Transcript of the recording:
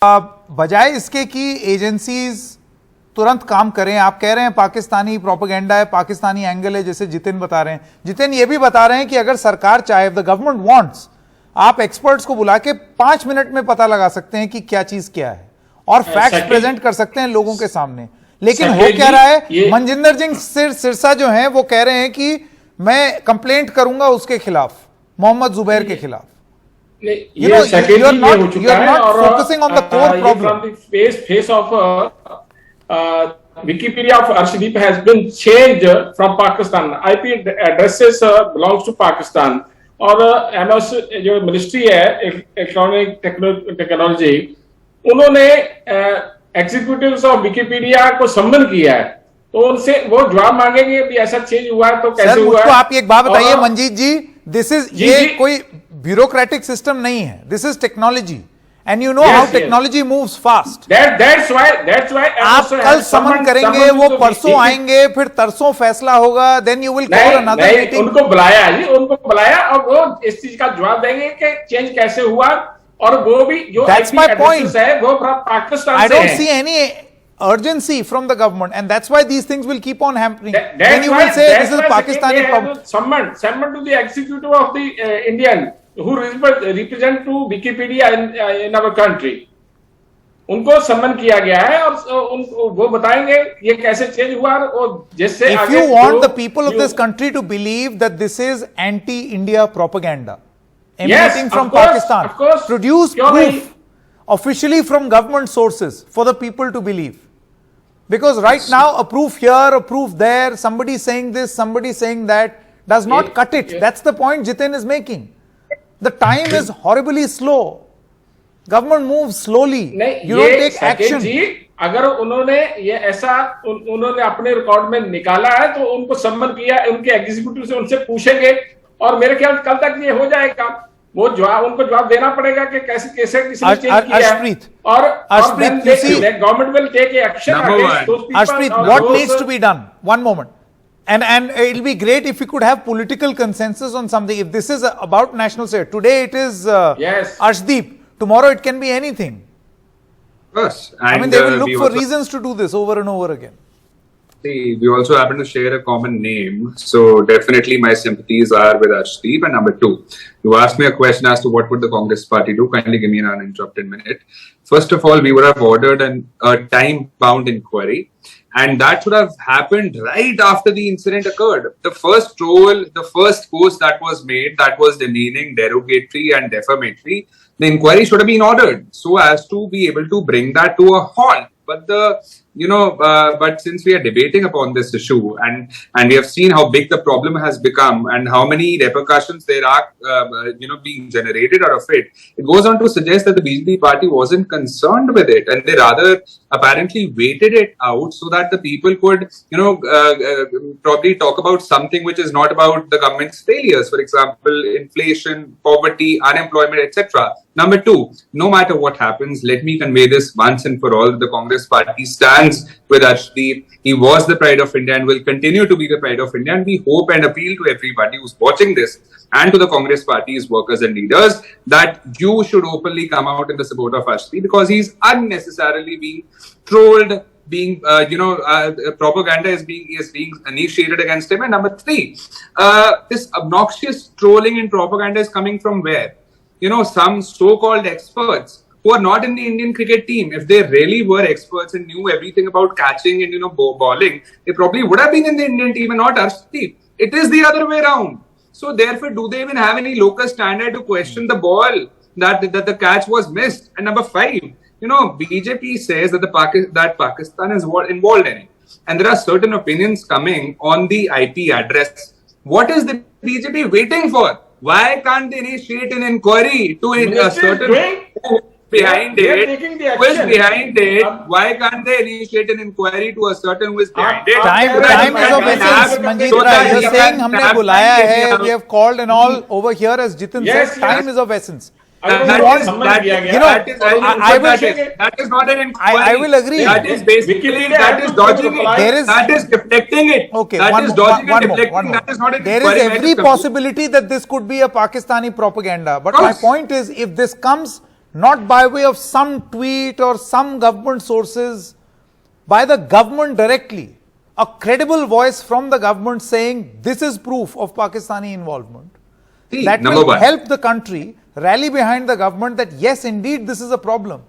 बजाय इसके कि एजेंसीज तुरंत काम करें, आप कह रहे हैं पाकिस्तानी प्रोपेगेंडा है, पाकिस्तानी एंगल है, जैसे जितिन बता रहे हैं। जितिन ये भी बता रहे हैं कि अगर सरकार चाहे, द गवर्नमेंट वांट्स, आप एक्सपर्ट्स को बुला के 5 मिनट में पता लगा सकते हैं कि क्या चीज क्या है और फैक्ट्स प्रेजेंट कर सकते हैं लोगों के सामने। लेकिन हो क्या रहा है, मनजिंदर सिंह सिरसा जो हैं वो कह रहे हैं कि मैं कंप्लेंट करूंगा उसके खिलाफ, मोहम्मद जुबैर के खिलाफ। You are not focusing on the core problem. From the face of Wikipedia of Arshdeep has been changed from Pakistan. IP addresses belongs to Pakistan. और MS जो मिनिस्ट्री है इलेक्ट्रॉनिक टेक्नोलॉजी, उन्होंने एग्जीक्यूटिव्स ऑफ विकिपीडिया को सम्मन किया है, तो उनसे वो जवाब मांगेंगे भी ऐसा चेंज हुआ तो कैसे हुआ है। आप एक बात बताइए मंजीत जी, दिस इज ये कोई ब्यूरोक्रेटिक सिस्टम नहीं है, this is technology and you know how technology moves fast. That's why आप कल समन करेंगे, वो परसों आएंगे, फिर तरसों फैसला होगा, then you will call another meeting. उनको बुलाया और वो इस चीज का जवाब देंगे कि चेंज कैसे हुआ, और वो भी जो दैट्स माय पॉइंट है वो पाकिस्तान से है। I don't see any urgency from the government, and that's why these things will keep on happening. Then you will say this is Pakistani problem. Summon to the executive of the Indian who represent to Wikipedia in our country. उनको सम्मन किया गया है और वो बताएंगे ये कैसे चेंज हुआ, और जिससे if you want the people of this country to believe that this is anti-India propaganda emanating from Pakistan, produce proof officially from government sources for the people to believe. Because right now a proof here, a proof there, somebody saying this, somebody saying that does not cut it. That's the point Jitin is making. The time is horribly slow. Government moves slowly. You don't take action. अगर उन्होंने ये ऐसा उन्होंने अपने record में निकाला है तो उनको सम्मन किया, उनके एग्जीक्यूटिव से उनसे पूछेंगे और मेरे ख्याल कल तक ये हो जाएगा। वो जवाब उनको जवाब देना पड़ेगा कि कैसे कैसे किसी ने चेंज किया है, और government will take action against those people. Arshpreet, what needs to be done? One moment. And it'll be great if we could have political consensus on something. If this is about national security, today it is Arshdeep, tomorrow it can be anything. Yes, I mean they will look for reasons to do this over and over again. See, we also happen to share a common name, so definitely my sympathies are with Arshdeep. And number two, you asked me a question as to what would the Congress party do. Kindly give me an uninterrupted minute. First of all, we would have ordered a time-bound inquiry, and that should have happened right after the incident occurred. The first troll, the first post that was made, that was demeaning, derogatory and defamatory. The inquiry should have been ordered so as to be able to bring that to a halt. But but since we are debating upon this issue and we have seen how big the problem has become and how many repercussions there are, being generated out of it, it goes on to suggest that the BJP party wasn't concerned with it, and they rather apparently waited it out so that the people could, probably talk about something which is not about the government's failures. For example, inflation, poverty, unemployment, etc. Number two, no matter what happens, let me convey this once and for all: the Congress party stands with Arshdeep. He was the pride of India and will continue to be the pride of India. And we hope and appeal to everybody who's watching this and to the Congress party's workers and leaders that you should openly come out in the support of Arshdeep, because he's unnecessarily being trolled, being propaganda is being initiated against him. And number three, this obnoxious trolling and propaganda is coming from where? Some so-called experts who are not in the Indian cricket team. If they really were experts and knew everything about catching and bowling, they probably would have been in the Indian team and not Arshdeep. It is the other way around. So therefore, do they even have any locus standard to question the ball that the catch was missed? And number five, BJP says that Pakistan is involved in it, and there are certain opinions coming on the IP address. What is the BJP waiting for? Why can't they initiate an inquiry to a certain behind it? Who is behind it? Why can't they initiate an inquiry to a certain who is behind it? Time is of essence, Manjeet Rai. You're saying हमने बुलाया है, we have called and all over here, as Jitin said. Time is of essence. That is not an inquiry. I will agree. That is basically that is dodging it. That is deflecting it. Okay, that is dodging and deflecting. That is not an inquiry. There is every possibility that this could be a Pakistani propaganda. But my point is, if this comes not by way of some tweet or some government sources, by the government directly, a credible voice from the government saying this is proof of Pakistani involvement. See, That number will one. help the country rally behind the government that yes, indeed, this is a problem.